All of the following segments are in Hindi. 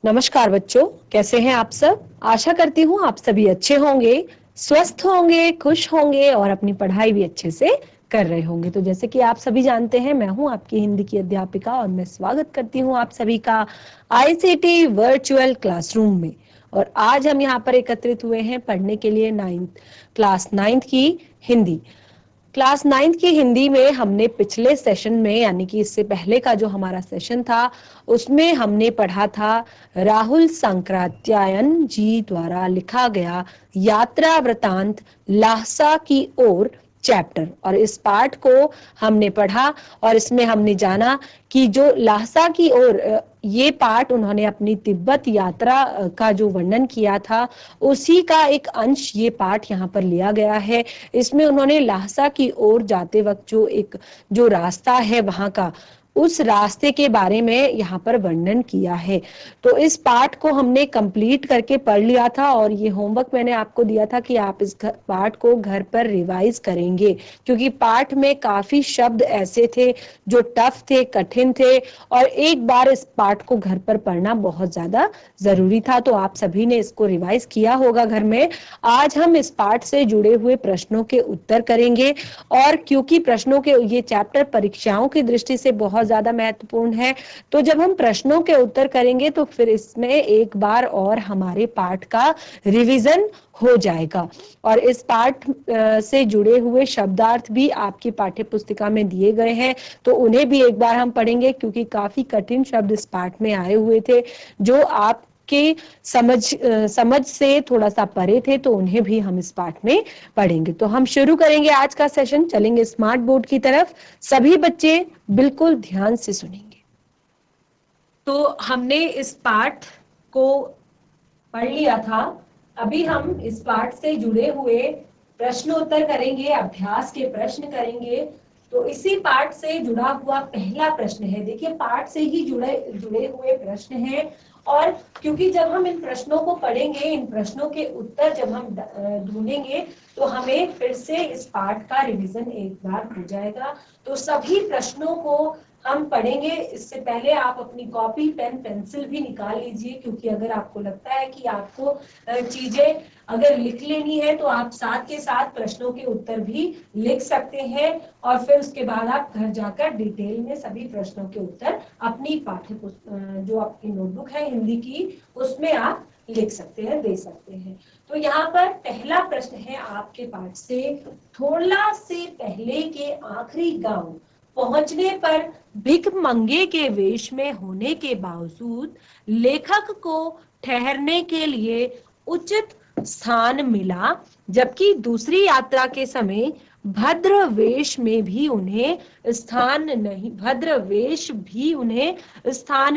नमस्कार बच्चों, कैसे हैं आप सब। आशा करती हूँ आप सभी अच्छे होंगे, स्वस्थ होंगे, खुश होंगे और अपनी पढ़ाई भी अच्छे से कर रहे होंगे। तो जैसे कि आप सभी जानते हैं, मैं हूँ आपकी हिंदी की अध्यापिका और मैं स्वागत करती हूँ आप सभी का आईसीटी वर्चुअल क्लासरूम में। और आज हम यहाँ पर एकत्रित हुए हैं पढ़ने के लिए क्लास 9th की हिंदी। क्लास 9th की हिंदी में हमने पिछले सेशन में, यानी कि इससे पहले का जो हमारा सेशन था, उसमें हमने पढ़ा था राहुल सांकृत्यायन जी द्वारा लिखा गया यात्रा वृतांत ल्हासा की ओर चैप्टर। और इस पाठ को हमने पढ़ा और इसमें हमने जाना कि जो ल्हासा की ओर ये पाठ उन्होंने अपनी तिब्बत यात्रा का जो वर्णन किया था, उसी का एक अंश ये पाठ यहाँ पर लिया गया है। इसमें उन्होंने ल्हासा की ओर जाते वक्त जो रास्ता है वहां का, उस रास्ते के बारे में यहाँ पर वर्णन किया है। तो इस पाठ को हमने कंप्लीट करके पढ़ लिया था और ये होमवर्क मैंने आपको दिया था कि आप इस पाठ को घर पर रिवाइज करेंगे, क्योंकि पाठ में काफी शब्द ऐसे थे जो टफ थे, कठिन थे, और एक बार इस पाठ को घर पर पढ़ना बहुत ज्यादा जरूरी था। तो आप सभी ने इसको रिवाइज किया होगा घर में। आज हम इस पाठ से जुड़े हुए प्रश्नों के उत्तर करेंगे, और क्योंकि प्रश्नों के ये चैप्टर परीक्षाओं की दृष्टि से बहुत ज्यादा महत्वपूर्ण है, तो जब हम प्रश्नों के उत्तर करेंगे तो फिर इसमें एक बार और हमारे पाठ का रिवीजन हो जाएगा। और इस पाठ से जुड़े हुए शब्दार्थ भी आपकी पाठ्य पुस्तिका में दिए गए हैं, तो उन्हें भी एक बार हम पढ़ेंगे, क्योंकि काफी कठिन शब्द इस पाठ में आए हुए थे जो आप के समझ से थोड़ा सा परे थे, तो उन्हें भी हम इस पाठ में पढ़ेंगे। तो हम शुरू करेंगे आज का सेशन, चलेंगे स्मार्ट बोर्ड की तरफ। सभी बच्चे बिल्कुल ध्यान से सुनेंगे। तो हमने इस पाठ को पढ़ लिया था, अभी हम इस पाठ से जुड़े हुए प्रश्नोत्तर करेंगे, अभ्यास के प्रश्न करेंगे। तो इसी पाठ से जुड़ा हुआ पहला प्रश्न है। देखिए, पाठ से ही जुड़े हुए प्रश्न हैं, और क्योंकि जब हम इन प्रश्नों को पढ़ेंगे, इन प्रश्नों के उत्तर जब हम ढूंढेंगे, तो हमें फिर से इस पाठ का रिवीजन एक बार हो जाएगा। तो सभी प्रश्नों को हम पढ़ेंगे। इससे पहले आप अपनी कॉपी, पेन, पेंसिल भी निकाल लीजिए, क्योंकि अगर आपको लगता है कि आपको चीजें अगर लिख लेनी है, तो आप साथ के साथ प्रश्नों के उत्तर भी लिख सकते हैं, और फिर उसके बाद आप घर जाकर डिटेल में सभी प्रश्नों के उत्तर अपनी जो आपकी नोटबुक है हिंदी की, उसमें आप लिख सकते हैं, दे सकते हैं। तो यहाँ पर पहला प्रश्न है आपके पाठ से, थोरला से पहले के आखिरी गांव पहुंचने पर भिखमंगे के वेश में होने के बावजूद लेखक को ठहरने के लिए उचित स्थान मिला, जबकि दूसरी यात्रा के समय भद्र वेश भी उन्हें स्थान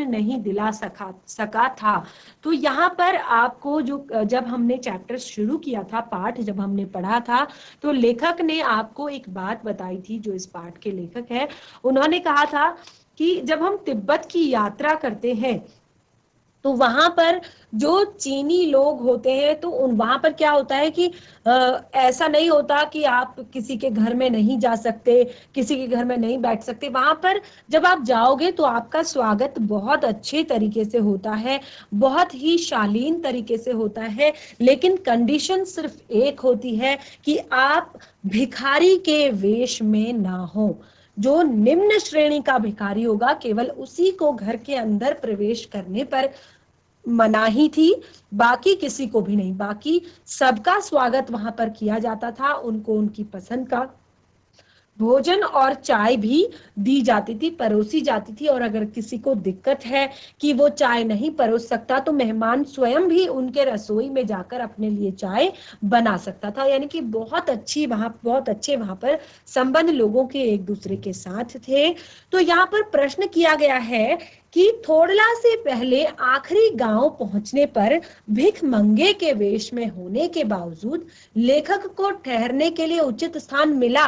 नहीं दिला सका था। तो यहाँ पर आपको जब हमने चैप्टर शुरू किया था, पाठ जब हमने पढ़ा था, तो लेखक ने आपको एक बात बताई थी। जो इस पाठ के लेखक है, उन्होंने कहा था कि जब हम तिब्बत की यात्रा करते हैं, तो वहां पर जो चीनी लोग होते हैं, तो वहां पर क्या होता है कि ऐसा नहीं होता कि आप किसी के घर में नहीं जा सकते, किसी के घर में नहीं बैठ सकते। वहां पर जब आप जाओगे तो आपका स्वागत बहुत अच्छे तरीके से होता है, बहुत ही शालीन तरीके से होता है, लेकिन कंडीशन सिर्फ एक होती है कि आप भिखारी के वेश में ना हो। जो निम्न श्रेणी का भिखारी होगा, केवल उसी को घर के अंदर प्रवेश करने पर मनाही थी, बाकी किसी को भी नहीं। बाकी सबका स्वागत वहां पर किया जाता था, उनको उनकी पसंद का भोजन और चाय भी दी जाती थी, परोसी जाती थी। और अगर किसी को दिक्कत है कि वो चाय नहीं परोस सकता, तो मेहमान स्वयं भी उनके रसोई में जाकर अपने लिए चाय बना सकता था। यानी कि बहुत अच्छे वहां पर संबंध लोगों के एक दूसरे के साथ थे। तो यहाँ पर प्रश्न किया गया है कि थोड़ला से पहले आखिरी गांव पहुंचने पर भिखमंगे के वेश में होने के बावजूद लेखक को ठहरने के लिए उचित स्थान मिला,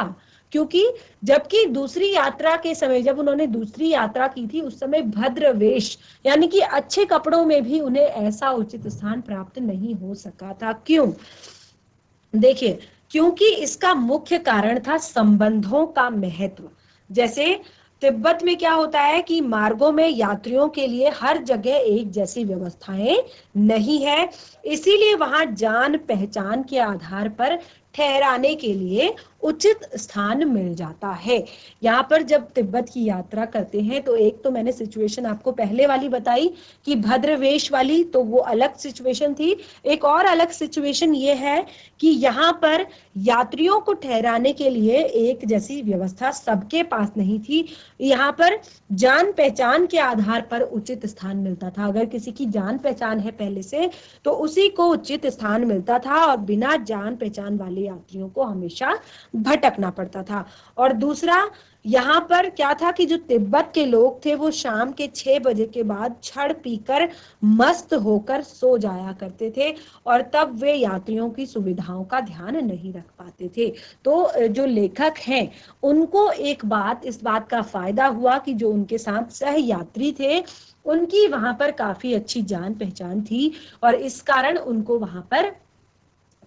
क्योंकि जबकि दूसरी यात्रा के समय, जब उन्होंने दूसरी यात्रा की थी, उस समय भद्र वेश यानी कि अच्छे कपड़ों में भी उन्हें ऐसा उचित स्थान प्राप्त नहीं हो सका था। क्यों? देखिए, क्योंकि इसका मुख्य कारण था संबंधों का महत्व। जैसे तिब्बत में क्या होता है कि मार्गों में यात्रियों के लिए हर जगह एक जैसी व्यवस्थाएं नहीं है, इसीलिए वहां जान पहचान के आधार पर ठहराने के लिए उचित स्थान मिल जाता है। यहाँ पर जब तिब्बत की यात्रा करते हैं तो एक तो मैंने सिचुएशन आपको पहले वाली बताई कि भद्रवेश वाली, तो वो अलग सिचुएशन थी। एक और अलग सिचुएशन ये है कि यहाँ पर यात्रियों को ठहराने के लिए एक जैसी व्यवस्था सबके पास नहीं थी। यहाँ पर जान पहचान के आधार पर उचित स्थान मिलता था। अगर किसी की जान पहचान है पहले से तो उसी को उचित स्थान मिलता था, और बिना जान पहचान वाले यात्रियों को हमेशा भटकना पड़ता था। और दूसरा यहाँ पर क्या था कि जो तिब्बत के लोग थे वो शाम के 6 बजे के बाद छड़ पीकर मस्त होकर सो जाया करते थे, और तब वे यात्रियों की सुविधाओं का ध्यान नहीं रख पाते थे। तो जो लेखक हैं उनको एक बात, इस बात का फायदा हुआ कि जो उनके साथ सह यात्री थे उनकी वहां पर काफी अच्छी जान पहचान थी, और इस कारण उनको वहां पर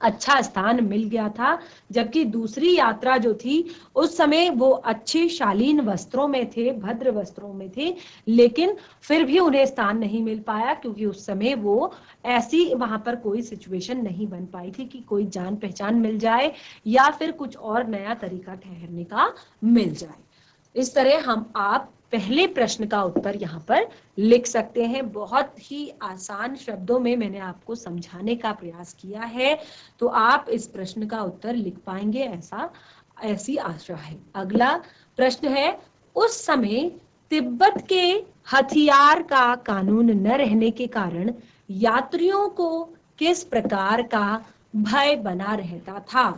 अच्छा स्थान मिल गया था। जबकि दूसरी यात्रा जो थी उस समय वो अच्छे शालीन वस्त्रों में थे, भद्र वस्त्रों में थे, लेकिन फिर भी उन्हें स्थान नहीं मिल पाया, क्योंकि उस समय वो ऐसी वहां पर कोई सिचुएशन नहीं बन पाई थी कि कोई जान पहचान मिल जाए या फिर कुछ और नया तरीका ठहरने का मिल जाए। इस तरह आप पहले प्रश्न का उत्तर यहाँ पर लिख सकते हैं। बहुत ही आसान शब्दों में मैंने आपको समझाने का प्रयास किया है, तो आप इस प्रश्न का उत्तर लिख पाएंगे, ऐसी आशा है। अगला प्रश्न है, उस समय तिब्बत के हथियार का कानून न रहने के कारण यात्रियों को किस प्रकार का भय बना रहता था?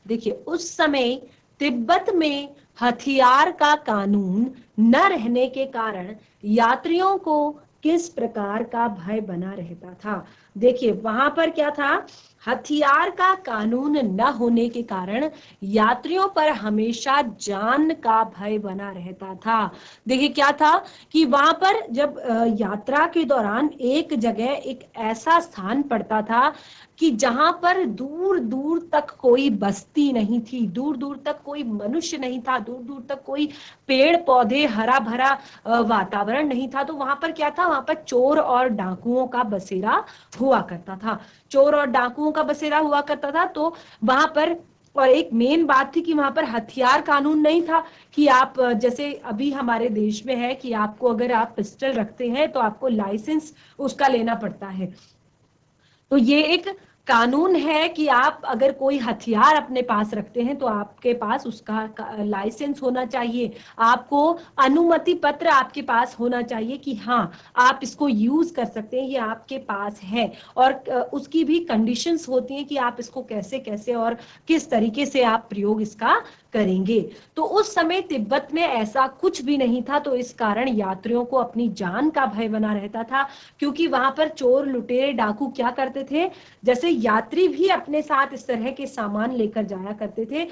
देखिए, उस समय तिब्बत में हथियार का कानून न रहने के कारण यात्रियों को किस प्रकार का भय बना रहता था? देखिए, वहां पर क्या था, हथियार का कानून न होने के कारण यात्रियों पर हमेशा जान का भय बना रहता था। देखिए क्या था कि वहां पर जब यात्रा के दौरान एक जगह एक ऐसा स्थान पड़ता था कि जहां पर दूर दूर तक कोई बस्ती नहीं थी, दूर दूर तक कोई मनुष्य नहीं था, दूर दूर तक कोई पेड़ पौधे हरा भरा वातावरण नहीं था, तो वहां पर क्या था, वहां पर चोर और डाकुओं का बसेरा हुआ करता था। चोर और डाकुओं का बसेरा हुआ करता था। तो वहां पर, और एक मेन बात थी कि वहां पर हथियार कानून नहीं था कि आप, जैसे अभी हमारे देश में है कि आपको अगर आप पिस्टल रखते हैं तो आपको लाइसेंस उसका लेना पड़ता है। तो ये एक कानून है कि आप अगर कोई हथियार अपने पास रखते हैं तो आपके पास उसका लाइसेंस होना चाहिए, आपको अनुमति पत्र आपके पास होना चाहिए कि हाँ आप इसको यूज कर सकते हैं, ये आपके पास है। और उसकी भी कंडीशंस होती हैं कि आप इसको कैसे कैसे और किस तरीके से आप प्रयोग इसका करेंगे। तो उस समय तिब्बत में ऐसा कुछ भी नहीं था, तो इस कारण यात्रियों को अपनी जान का भय बना रहता था, क्योंकि वहां पर चोर लुटेरे डाकू क्या करते थे, जैसे यात्री भी अपने साथ इस तरह के सामान लेकर जाया करते थे,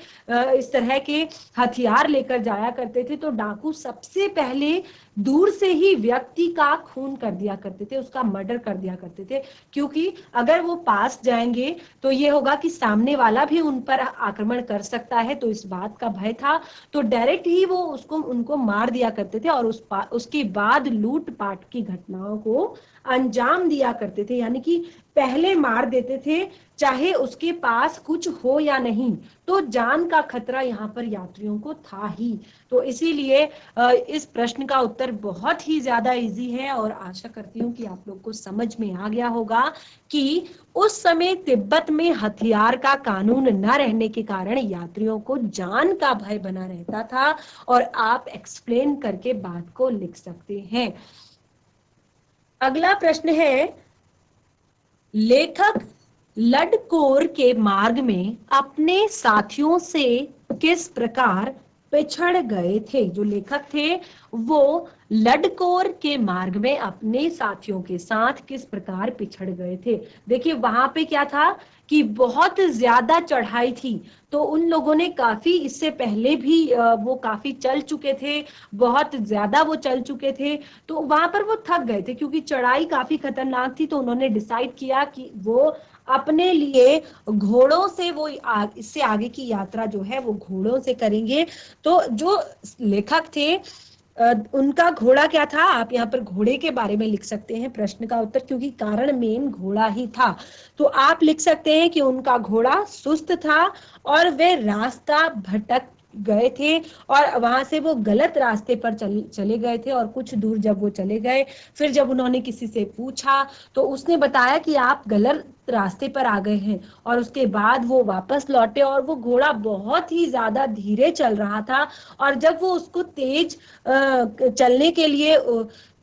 इस तरह के हथियार लेकर जाया करते थे, तो डाकू सबसे पहले दूर से ही व्यक्ति का खून कर दिया करते थे, उसका मर्डर कर दिया करते थे, क्योंकि अगर वो पास जाएंगे तो ये होगा कि सामने वाला भी उन पर आक्रमण कर सकता है, तो इस बात का भय था। तो डायरेक्ट ही वो उनको मार दिया करते थे, और उसके बाद लूटपाट की घटनाओं को अंजाम दिया करते थे, यानी कि पहले मार देते थे, चाहे उसके पास कुछ हो या नहीं, तो जान का खतरा यहाँ पर यात्रियों को था ही। तो इसीलिए इस प्रश्न का उत्तर बहुत ही ज्यादा इजी है, और आशा करती हूँ कि आप लोग को समझ में आ गया होगा कि उस समय तिब्बत में हथियार का कानून न रहने के कारण यात्रियों को जान का भय बना रहता था, और आप एक्सप्लेन करके बात को लिख सकते हैं। अगला प्रश्न है, लेखक लडकोर के मार्ग में अपने साथियों से किस प्रकार पिछड़ गए थे? जो लेखक थे वो लडकोर के मार्ग में अपने साथियों के साथ किस प्रकार पिछड़ गए थे? देखिए वहां पे क्या था कि बहुत ज्यादा चढ़ाई थी, तो उन लोगों ने काफी इससे पहले भी वो काफी चल चुके थे, बहुत ज्यादा वो चल चुके थे, तो वहां पर वो थक गए थे क्योंकि चढ़ाई काफी खतरनाक थी। तो उन्होंने डिसाइड किया कि वो अपने लिए घोड़ों से वो इससे आगे की यात्रा जो है वो घोड़ों से करेंगे। तो जो लेखक थे उनका घोड़ा क्या था, आप यहाँ पर घोड़े के बारे में लिख सकते हैं प्रश्न का उत्तर, क्योंकि कारण मेन घोड़ा ही था। तो आप लिख सकते हैं कि उनका घोड़ा सुस्त था और वे रास्ता भटक गए थे और वहां से वो गलत रास्ते पर चले गए थे। और कुछ दूर जब वो चले गए, फिर जब उन्होंने किसी से पूछा तो उसने बताया कि आप गलत रास्ते पर आ गए हैं। और उसके बाद वो वापस लौटे और वो घोड़ा बहुत ही ज्यादा धीरे चल रहा था। और जब वो उसको तेज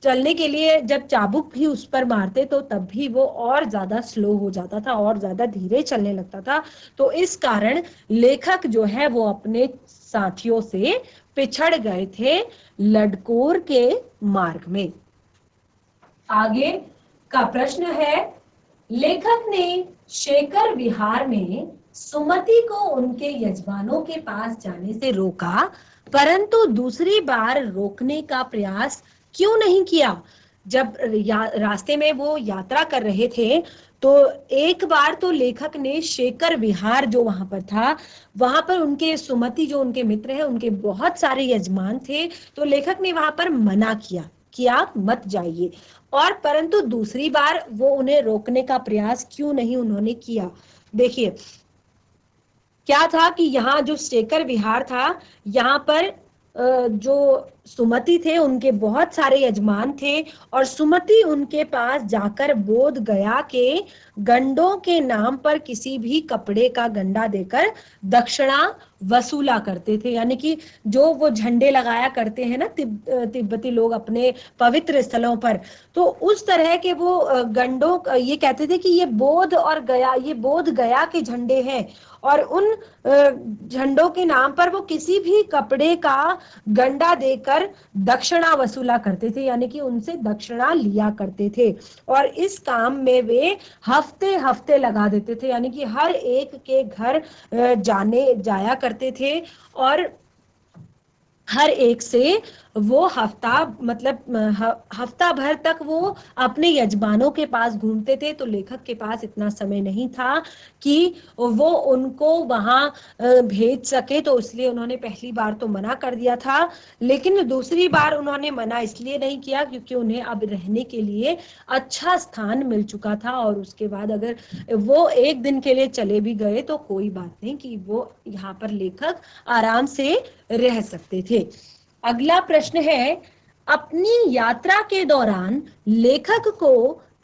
चलने के लिए जब चाबुक भी उस पर मारते तो तब भी वो और ज्यादा स्लो हो जाता था और ज्यादा धीरे चलने लगता था। तो इस कारण लेखक जो है वो अपने साथियों से पिछड़ गए थे लडकोर के मार्ग में। आगे का प्रश्न है, लेखक ने शेखर विहार में सुमति को उनके यजमानों के पास जाने से रोका, परंतु दूसरी बार रोकने का प्रयास क्यों नहीं किया? जब रास्ते में वो यात्रा कर रहे थे तो एक बार तो लेखक ने शेखर विहार जो वहां पर था, वहां पर उनके सुमति जो उनके मित्र हैं, उनके बहुत सारे यजमान थे। तो लेखक ने वहां पर मना किया कि आप मत जाइए। और परंतु दूसरी बार वो उन्हें रोकने का प्रयास क्यों नहीं उन्होंने किया? देखिए क्या था कि यहाँ जो शेखर विहार था, यहाँ पर जो सुमति थे उनके बहुत सारे यजमान थे और सुमति उनके पास जाकर बोध गया के गंडों के नाम पर किसी भी कपड़े का गंडा देकर दक्षिणा वसूला करते थे। यानी कि जो वो झंडे लगाया करते हैं ना तिब्बती लोग अपने पवित्र स्थलों पर, तो उस तरह के वो गंडों, ये कहते थे कि ये बोध और गया, ये बोध गया के झंडे हैं। और उन झंडों के नाम पर वो किसी भी कपड़े का गंडा देकर दक्षिणा वसूला करते थे, यानी कि उनसे दक्षिणा लिया करते थे। और इस काम में वे हफ्ते हफ्ते लगा देते थे, यानी कि हर एक के घर जाया करते थे और हर एक से वो हफ्ता भर तक वो अपने यजमानों के पास घूमते थे। तो लेखक के पास इतना समय नहीं था कि वो उनको वहां भेज सके, तो इसलिए उन्होंने पहली बार तो मना कर दिया था। लेकिन दूसरी बार उन्होंने मना इसलिए नहीं किया क्योंकि उन्हें अब रहने के लिए अच्छा स्थान मिल चुका था। और उसके बाद अगर वो एक दिन के लिए चले भी गए तो कोई बात नहीं, कि वो यहाँ पर लेखक आराम से रह सकते थे। अगला प्रश्न है, अपनी यात्रा के दौरान लेखक को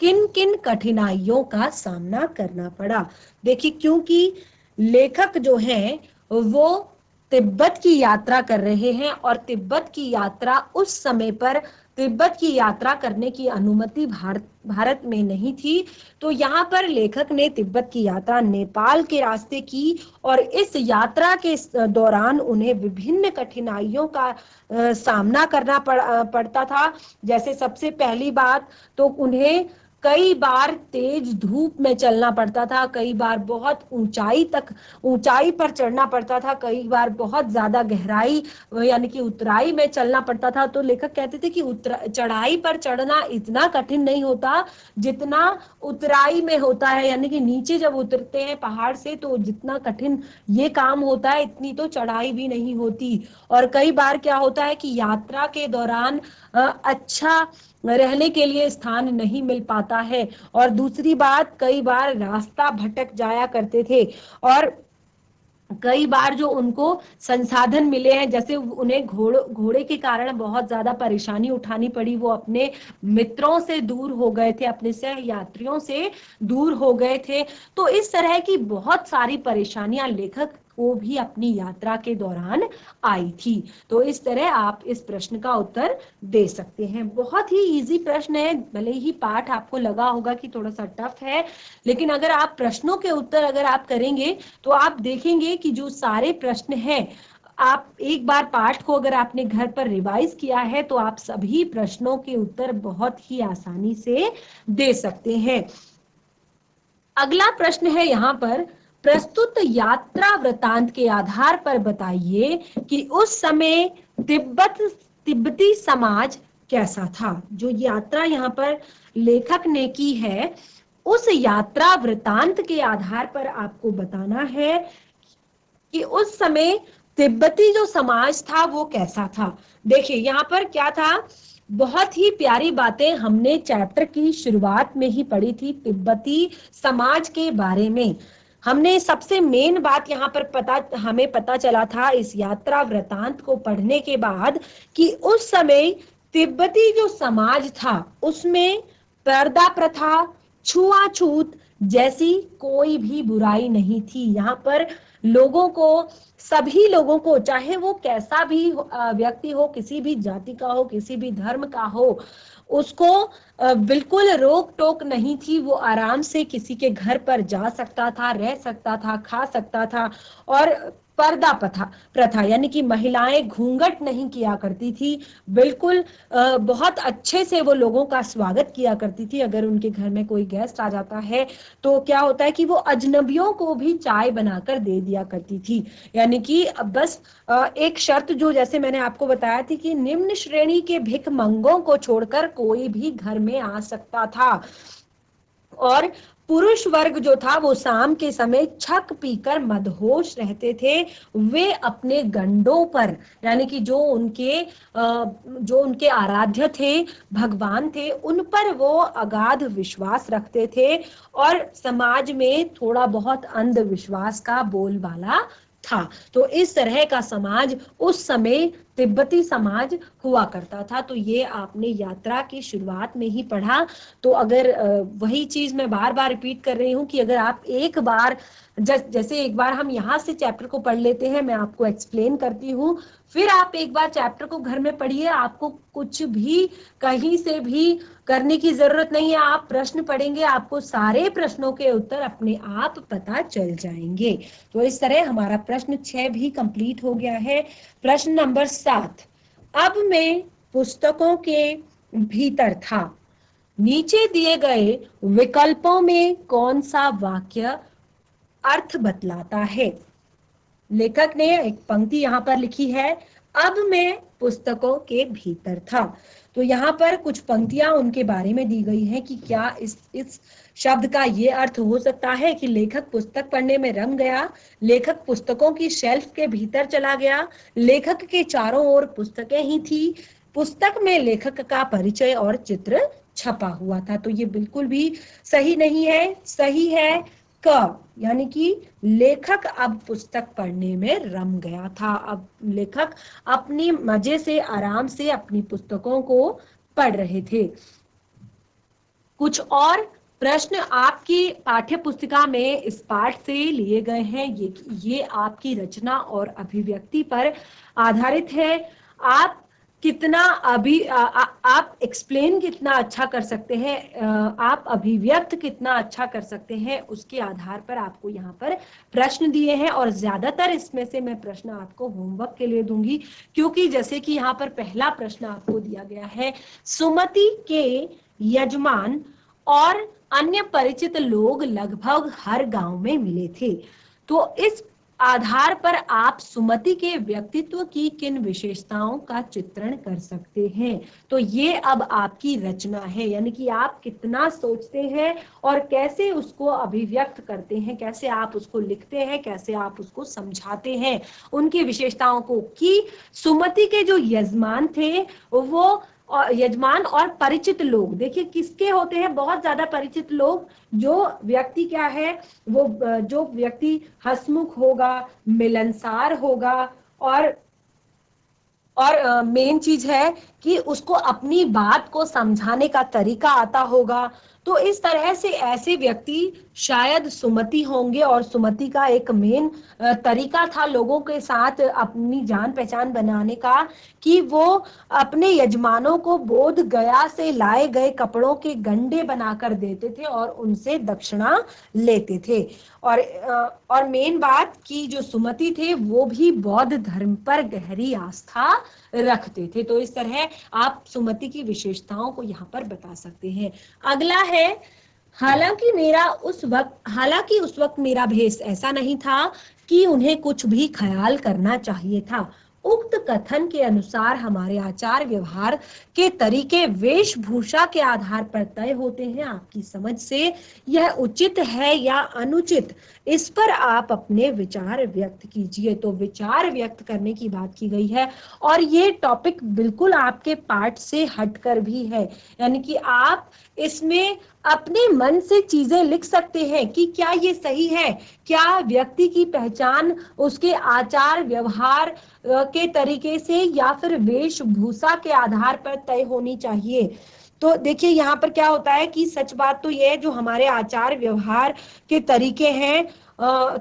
किन किन कठिनाइयों का सामना करना पड़ा? देखिए, क्योंकि लेखक जो हैं वो तिब्बत की यात्रा कर रहे हैं और तिब्बत की यात्रा उस समय पर तिब्बत की यात्रा करने की अनुमति भारत में नहीं थी। तो यहाँ पर लेखक ने तिब्बत की यात्रा नेपाल के रास्ते की और इस यात्रा के दौरान उन्हें विभिन्न कठिनाइयों का सामना करना पड़ता था। जैसे सबसे पहली बात तो उन्हें कई बार तेज धूप में चलना पड़ता था, कई बार बहुत ऊंचाई पर चढ़ना पड़ता था, कई बार बहुत ज्यादा गहराई यानी कि उतराई में चलना पड़ता था। तो लेखक कहते थे कि चढ़ाई पर चढ़ना इतना कठिन नहीं होता जितना उतराई में होता है, यानी कि नीचे जब उतरते हैं पहाड़ से तो जितना कठिन ये काम होता है इतनी तो चढ़ाई भी नहीं होती। और कई बार क्या होता है कि यात्रा के दौरान अच्छा रहने के लिए स्थान नहीं मिल पाता है। और दूसरी बात, कई बार रास्ता भटक जाया करते थे और कई बार जो उनको संसाधन मिले हैं, जैसे उन्हें घोड़े के कारण बहुत ज्यादा परेशानी उठानी पड़ी, वो अपने मित्रों से दूर हो गए थे, अपने सह यात्रियों से दूर हो गए थे। तो इस तरह की बहुत सारी परेशानियां लेखक को भी अपनी यात्रा के दौरान आई थी। तो इस तरह आप इस प्रश्न का उत्तर दे सकते हैं। बहुत ही इजी प्रश्न है, भले ही पाठ आपको लगा होगा कि थोड़ा सा टफ है, लेकिन अगर आप प्रश्नों के उत्तर अगर आप करेंगे तो आप देखेंगे कि जो सारे प्रश्न हैं, आप एक बार पाठ को अगर आपने घर पर रिवाइज किया है तो आप सभी प्रश्नों के उत्तर बहुत ही आसानी से दे सकते हैं। अगला प्रश्न है यहाँ पर, प्रस्तुत यात्रा वृतांत के आधार पर बताइए कि उस समय तिब्बती समाज कैसा था। जो यात्रा यहाँ पर लेखक ने की है, उस यात्रा वृतांत के आधार पर आपको बताना है कि उस समय तिब्बती जो समाज था वो कैसा था। देखिए यहाँ पर क्या था, बहुत ही प्यारी बातें हमने चैप्टर की शुरुआत में ही पढ़ी थी तिब्बती समाज के बारे में। हमने सबसे मेन बात यहाँ पर हमें पता चला था इस यात्रा वृतांत को पढ़ने के बाद कि उस समय तिब्बती जो समाज था उसमें पर्दा प्रथा, छुआछूत जैसी कोई भी बुराई नहीं थी। यहाँ पर लोगों को, सभी लोगों को, चाहे वो कैसा भी व्यक्ति हो, किसी भी जाति का हो, किसी भी धर्म का हो, उसको बिल्कुल रोक टोक नहीं थी। वो आराम से किसी के घर पर जा सकता था, रह सकता था, खा सकता था। और पर्दा प्रथा यानी कि महिलाएं घूंघट नहीं किया करती थी, बिल्कुल बहुत अच्छे से वो लोगों का स्वागत किया करती थी। अगर उनके घर में कोई गेस्ट आ जाता है तो क्या होता है कि वो अजनबियों को भी चाय बनाकर दे दिया करती थी। यानी कि बस एक शर्त, जो जैसे मैंने आपको बताया थी कि निम्न श्रेणी के भिखमंगों को छोड़कर कोई भी घर में आ सकता था। और पुरुष वर्ग जो था वो शाम के समय छक पीकर मदहोश रहते थे। वे अपने गंडों पर, यानी कि जो उनके आराध्य थे, भगवान थे, उन पर वो अगाध विश्वास रखते थे। और समाज में थोड़ा बहुत अंधविश्वास का बोलबाला था। तो इस तरह का समाज उस समय तिब्बती समाज हुआ करता था। तो ये आपने यात्रा की शुरुआत में ही पढ़ा। तो अगर वही चीज मैं बार बार रिपीट कर रही हूँ कि अगर आप एक बार, जैसे एक बार हम यहाँ से चैप्टर को पढ़ लेते हैं, मैं आपको एक्सप्लेन करती हूँ, फिर आप एक बार चैप्टर को घर में पढ़िए। आपको कुछ भी कहीं से भी करने की जरूरत नहीं है। आप प्रश्न पढ़ेंगे, आपको सारे प्रश्नों के उत्तर अपने आप पता चल जाएंगे। तो इस तरह हमारा प्रश्न 6 भी कंप्लीट हो गया है। प्रश्न नंबर 7, अब मैं पुस्तकों के भीतर था, नीचे दिए गए विकल्पों में कौन सा वाक्य अर्थ बतलाता है। लेखक ने एक पंक्ति यहाँ पर लिखी है, अब मैं पुस्तकों के भीतर था। तो यहाँ पर कुछ पंक्तियां उनके बारे में दी गई हैं कि क्या इस शब्द का ये अर्थ हो सकता है कि लेखक पुस्तक पढ़ने में रम गया, लेखक पुस्तकों की शेल्फ के भीतर चला गया, लेखक के चारों ओर पुस्तकें ही थी, पुस्तक में लेखक का परिचय और चित्र छपा हुआ था। तो ये बिल्कुल भी सही नहीं है। सही है क, यानी कि लेखक अब पुस्तक पढ़ने में रम गया था। अब लेखक अपनी मजे से, आराम से अपनी पुस्तकों को पढ़ रहे थे। कुछ और प्रश्न आपकी पाठ्य पुस्तिका में इस पाठ से लिए गए हैं। ये आपकी रचना और अभिव्यक्ति पर आधारित है। आप कितना आप एक्सप्लेन कितना अच्छा कर सकते हैं, आप अभिव्यक्त कितना अच्छा कर सकते हैं, उसके आधार पर आपको यहाँ पर प्रश्न दिए हैं। और ज्यादातर इसमें से मैं प्रश्न आपको होमवर्क के लिए दूंगी, क्योंकि जैसे कि यहाँ पर पहला प्रश्न आपको दिया गया है, सुमति के यजमान और अन्य परिचित लोग लगभग हर गांव में मिले थे। तो इस आधार पर आप सुमति के व्यक्तित्व की किन विशेषताओं का चित्रण कर सकते हैं। तो ये अब आपकी रचना है, यानी कि आप कितना सोचते हैं और कैसे उसको अभिव्यक्त करते हैं, कैसे आप उसको लिखते हैं, कैसे आप उसको समझाते हैं उनकी विशेषताओं को। कि सुमति के जो यजमान थे, वो यजमान और परिचित लोग, देखिए किसके होते हैं, बहुत ज्यादा परिचित लोग। जो व्यक्ति क्या है, वो जो व्यक्ति हंसमुख होगा, मिलनसार होगा, और मेन चीज है कि उसको अपनी बात को समझाने का तरीका आता होगा। तो इस तरह से ऐसे व्यक्ति शायद सुमति होंगे। और सुमति का एक मेन तरीका था लोगों के साथ अपनी जान पहचान बनाने का, कि वो अपने यजमानों को बोध गया से लाए गए कपड़ों के गंडे बनाकर देते थे और उनसे दक्षिणा लेते थे। और मेन बात कि जो सुमति थे वो भी बौद्ध धर्म पर गहरी आस्था रखते थे। तो इस तरह आप सुमति की विशेषताओं को यहाँ पर बता सकते हैं। अगला है, हालांकि उस वक्त मेरा भेष ऐसा नहीं था कि उन्हें कुछ भी ख्याल करना चाहिए था। उक्त कथन के अनुसार हमारे आचार व्यवहार के तरीके वेशभूषा के आधार पर तय होते हैं। आपकी समझ से यह उचित है या अनुचित, इस पर आप अपने विचार व्यक्त कीजिए। तो विचार व्यक्त करने की बात की गई है और ये टॉपिक बिल्कुल आपके पाठ से हटकर भी है, यानी कि आप इसमें अपने मन से चीजें लिख सकते हैं कि क्या ये सही है, क्या व्यक्ति की पहचान उसके आचार व्यवहार के तरीके से या फिर वेशभूषा के आधार पर तय होनी चाहिए। तो देखिए यहाँ पर क्या होता है कि सच बात तो ये है, जो हमारे आचार व्यवहार के तरीके हैं,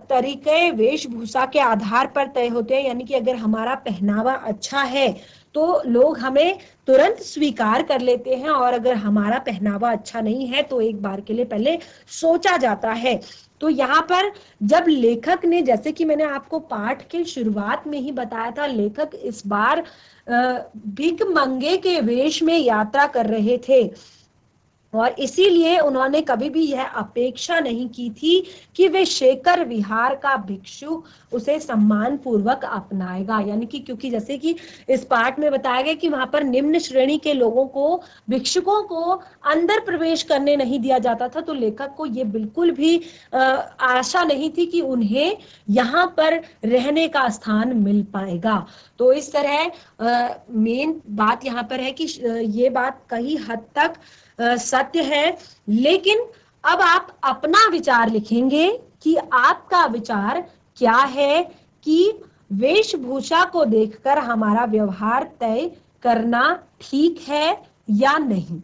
तरीके वेशभूषा के आधार पर तय होते हैं, यानी कि अगर हमारा पहनावा अच्छा है तो लोग हमें तुरंत स्वीकार कर लेते हैं, और अगर हमारा पहनावा अच्छा नहीं है तो एक बार के लिए पहले सोचा जाता है। तो यहाँ पर जब लेखक ने, जैसे कि मैंने आपको पाठ के शुरुआत में ही बताया था, लेखक इस बार भिख मंगे के वेश में यात्रा कर रहे थे और इसीलिए उन्होंने कभी भी यह अपेक्षा नहीं की थी कि वे शेखर विहार का भिक्षु उसे सम्मान पूर्वक अपनाएगा। यानी कि क्योंकि जैसे कि इस पाठ में बताया गया कि वहां पर निम्न श्रेणी के लोगों को, भिक्षुकों को अंदर प्रवेश करने नहीं दिया जाता था, तो लेखक को ये बिल्कुल भी आशा नहीं थी कि उन्हें यहाँ पर रहने का स्थान मिल पाएगा। तो इस तरह मेन बात यहाँ पर है कि ये बात कई हद तक सत्य है, लेकिन अब आप अपना विचार लिखेंगे कि आपका विचार क्या है कि वेशभूषा को देखकर हमारा व्यवहार तय करना ठीक है या नहीं।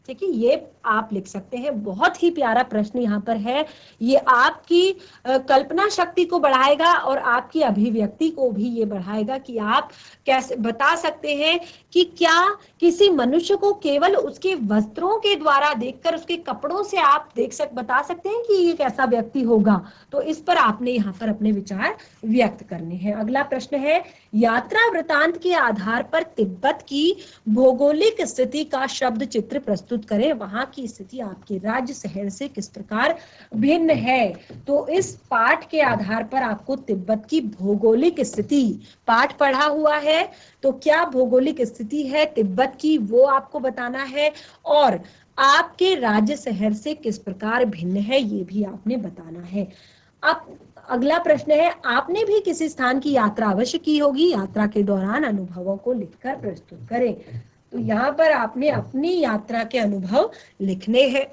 ठीक है, ये आप लिख सकते हैं। बहुत ही प्यारा प्रश्न यहाँ पर है, ये आपकी कल्पना शक्ति को बढ़ाएगा और आपकी अभिव्यक्ति को भी ये बढ़ाएगा कि आप कैसे बता सकते हैं कि क्या किसी मनुष्य को केवल उसके वस्त्रों के द्वारा देखकर, उसके कपड़ों से आप बता सकते हैं कि ये कैसा व्यक्ति होगा। तो इस पर आपने यहाँ पर अपने विचार व्यक्त करने हैं। अगला प्रश्न है, यात्रा वृतांत के आधार पर तिब्बत की भौगोलिक स्थिति का शब्द चित्र प्रस्तुत करें। वहां की स्थिति आपके राज्य शहर से किस प्रकार भिन्न है। तो इस पाठ के आधार पर आपको तिब्बत की भौगोलिक स्थिति, पाठ पढ़ा हुआ है तो क्या भौगोलिक स्थिति है तिब्बत की वो आपको बताना है, और आपके राज्य शहर से किस प्रकार भिन्न है ये भी आपने बताना है। अब अगला प्रश्न है, आपने भी किसी स्थान की यात्रा अवश्य की होगी, यात्रा के दौरान अनुभवों को लिखकर प्रस्तुत करें। तो यहाँ पर आपने अपनी यात्रा के अनुभव लिखने हैं।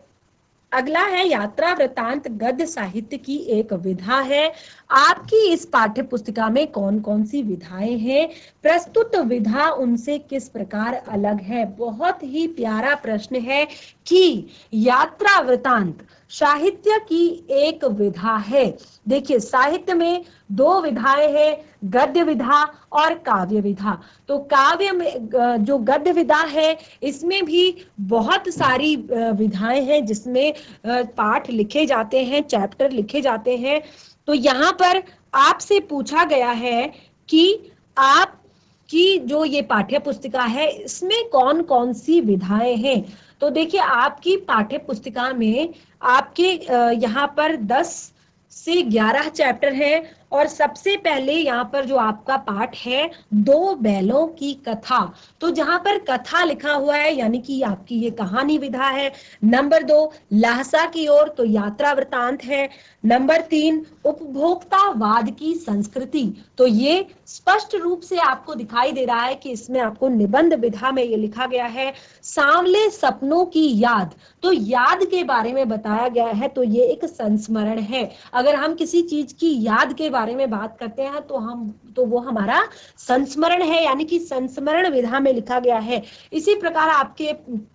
अगला है, यात्रा वृतांत गद्य साहित्य की एक विधा है। आपकी इस पाठ्य पुस्तिका में कौन कौन सी विधाएं हैं, प्रस्तुत विधा उनसे किस प्रकार अलग है। बहुत ही प्यारा प्रश्न है कि यात्रा वृतांत साहित्य की एक विधा है। देखिए, साहित्य में दो विधाएं हैं, गद्य विधा और काव्य विधा। तो काव्य में जो गद्य विधा है इसमें भी बहुत सारी विधाएं हैं जिसमें पाठ लिखे जाते हैं, चैप्टर लिखे जाते हैं। तो यहाँ पर आपसे पूछा गया है कि आपकी जो ये पाठ्य पुस्तिका है इसमें कौन कौन सी विधाएं हैं। तो देखिए, आपकी पाठ्य पुस्तिका में आपके यहाँ पर 10 से 11 चैप्टर हैं और सबसे पहले यहाँ पर जो आपका पाठ है, 2 बैलों की कथा। तो जहां पर कथा लिखा हुआ है यानी कि आपकी ये कहानी विधा है। नंबर 2 लहसा की ओर, तो यात्रा वृतांत है। नंबर 3 उपभोक्तावाद की संस्कृति, तो ये स्पष्ट रूप से आपको दिखाई दे रहा है कि इसमें आपको निबंध विधा में ये लिखा गया है। सांवले सपनों की याद, तो याद के बारे में बताया गया है, तो ये एक संस्मरण है। अगर हम किसी चीज की याद के बारे में बात करते हैं तो वो हमारा संस्मरण है, यानी कि संस्मरण विधा में लिखा गया है। इसी प्रकार आपके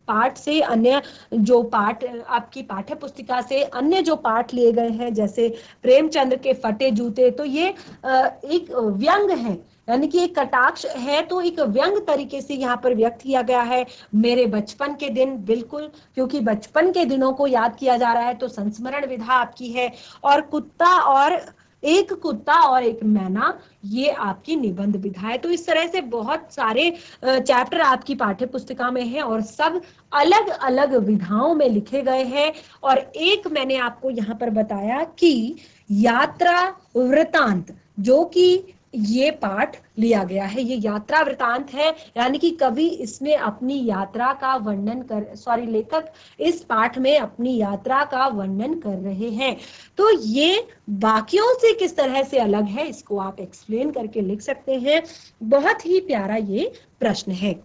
पाठ से अन्य जो पाठ, आपकी पाठ्य पुस्तिका से अन्य जो पाठ लिए गए हैं, जैसे प्रेमचंद्र के फटे जूते, तो ये एक व्यंग है, यानी कि एक कटाक्ष है, तो एक व्यंग तरीके से यहाँ पर व्यक्त किया गया है। मेरे बचपन के दिन, बिल्कुल, क्योंकि बचपन के दिनों को याद किया जा रहा है, तो संस्मरण विधा आपकी है। और कुत्ता और एक मैना, ये आपकी निबंध विधा है। तो इस तरह से बहुत सारे चैप्टर आपकी पाठ्य पुस्तिका में हैं और सब अलग अलग विधाओं में लिखे गए हैं। और एक मैंने आपको यहाँ पर बताया कि यात्रा वृतांत, जो कि ये पाठ लिया गया है। ये यात्रा वृतांत है, यानी कि कवि इसमें अपनी यात्रा का वर्णन कर लेखक इस पाठ में अपनी यात्रा का वर्णन कर रहे हैं। तो ये बाकियों से किस तरह से अलग है, इसको आप एक्सप्लेन करके लिख सकते हैं। बहुत ही प्यारा ये प्रश्न है।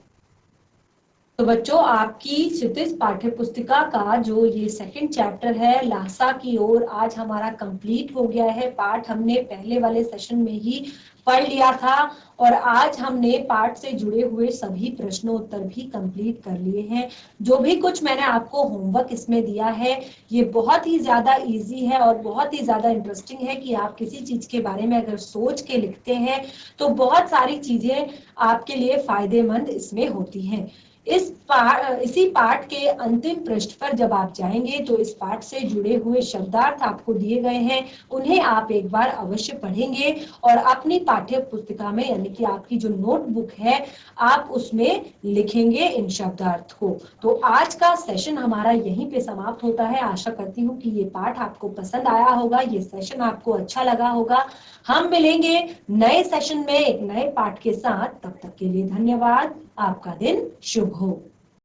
तो बच्चों, आपकी क्षितिज पाठ्य पुस्तिका का जो ये सेकंड चैप्टर है लासा की ओर, आज हमारा कंप्लीट हो गया है। पाठ हमने पहले वाले सेशन में ही पढ़ लिया था और आज हमने पाठ से जुड़े हुए सभी प्रश्नोत्तर भी कंप्लीट कर लिए हैं। जो भी कुछ मैंने आपको होमवर्क इसमें दिया है ये बहुत ही ज्यादा इजी है और बहुत ही ज्यादा इंटरेस्टिंग है कि आप किसी चीज के बारे में अगर सोच के लिखते हैं तो बहुत सारी चीजें आपके लिए फायदेमंद इसमें होती हैं। इसी पाठ के अंतिम पृष्ठ पर जब आप जाएंगे तो इस पाठ से जुड़े हुए शब्दार्थ आपको दिए गए हैं, उन्हें आप एक बार अवश्य पढ़ेंगे और अपनी पाठ्य पुस्तिका में यानी कि आपकी जो नोटबुक है आप उसमें लिखेंगे इन शब्दार्थ को। तो आज का सेशन हमारा यहीं पे समाप्त होता है। आशा करती हूँ कि ये पाठ आपको पसंद आया होगा, ये सेशन आपको अच्छा लगा होगा। हम मिलेंगे नए सेशन में एक नए पाठ के साथ। तब तक के लिए धन्यवाद। आपका दिन शुभ हो।